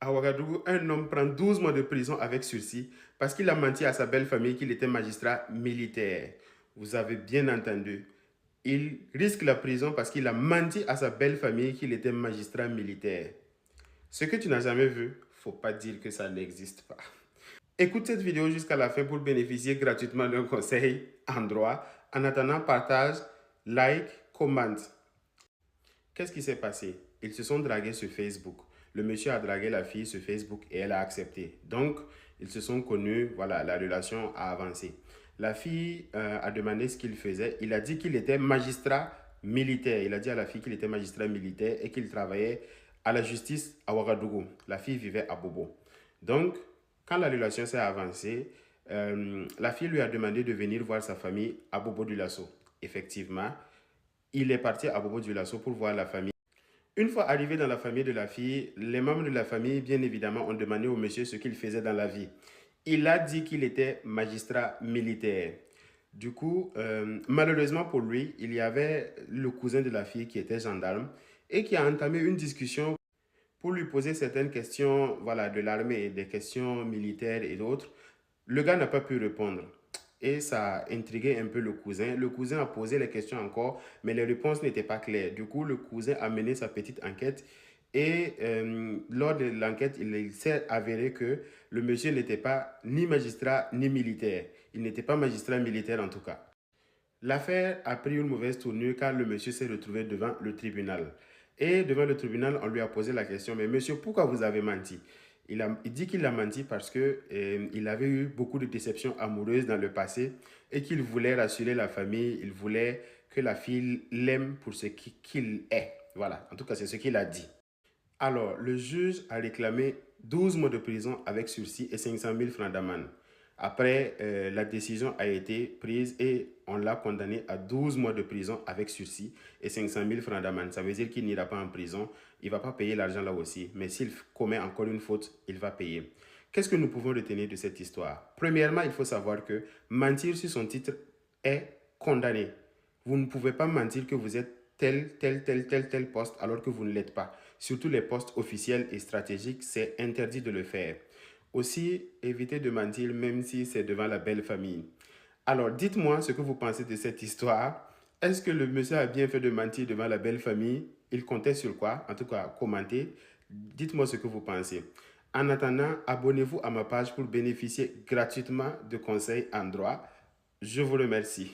À Ouagadougou, un homme prend 12 mois de prison avec sursis parce qu'il a menti à sa belle famille qu'il était magistrat militaire. Vous avez bien entendu. Il risque la prison parce qu'il a menti à sa belle famille qu'il était magistrat militaire. Ce que tu n'as jamais vu, faut pas dire que ça n'existe pas. Écoute cette vidéo jusqu'à la fin pour bénéficier gratuitement d'un conseil en droit. En attendant, partage, like, commente. Qu'est-ce qui s'est passé? Ils se sont dragués sur Facebook. Le monsieur a dragué la fille sur Facebook et elle a accepté. Donc, ils se sont connus, voilà, la relation a avancé. La fille a demandé ce qu'il faisait. Il a dit qu'il était magistrat militaire. Il a dit à la fille qu'il était magistrat militaire et qu'il travaillait à la justice à Ouagadougou. La fille vivait à Bobo. Donc, quand la relation s'est avancée, la fille lui a demandé de venir voir sa famille à Bobo du Lasso. Effectivement, il est parti à Bobo du Lasso pour voir la famille. Une fois arrivé dans la famille de la fille, les membres de la famille, bien évidemment, ont demandé au monsieur ce qu'il faisait dans la vie. Il a dit qu'il était magistrat militaire. Du coup, malheureusement pour lui, il y avait le cousin de la fille qui était gendarme et qui a entamé une discussion pour lui poser certaines questions, voilà, de l'armée, des questions militaires et d'autres. Le gars n'a pas pu répondre. Et ça a intrigué un peu le cousin. Le cousin a posé les questions encore, mais les réponses n'étaient pas claires. Du coup, le cousin a mené sa petite enquête. Et lors de l'enquête, il s'est avéré que le monsieur n'était pas ni magistrat ni militaire. Il n'était pas magistrat militaire en tout cas. L'affaire a pris une mauvaise tournure car le monsieur s'est retrouvé devant le tribunal. Et devant le tribunal, on lui a posé la question, mais monsieur, pourquoi vous avez menti? Il dit qu'il a menti parce que il avait eu beaucoup de déceptions amoureuses dans le passé et qu'il voulait rassurer la famille, il voulait que la fille l'aime pour ce qu'il est. Voilà, en tout cas, c'est ce qu'il a dit. Alors, le juge a réclamé 12 mois de prison avec sursis et 500 000 francs d'amende. Après, la décision a été prise et on l'a condamné à 12 mois de prison avec sursis et 500 000 francs d'amende. Ça veut dire qu'il n'ira pas en prison, il ne va pas payer l'argent là aussi. Mais s'il commet encore une faute, il va payer. Qu'est-ce que nous pouvons retenir de cette histoire? Premièrement, il faut savoir que mentir sur son titre est condamné. Vous ne pouvez pas mentir que vous êtes tel poste alors que vous ne l'êtes pas. Surtout les postes officiels et stratégiques, c'est interdit de le faire. Aussi, évitez de mentir même si c'est devant la belle famille. Alors, dites-moi ce que vous pensez de cette histoire. Est-ce que le monsieur a bien fait de mentir devant la belle famille? Il comptait sur quoi? En tout cas, commentez. Dites-moi ce que vous pensez. En attendant, abonnez-vous à ma page pour bénéficier gratuitement de conseils en droit. Je vous remercie.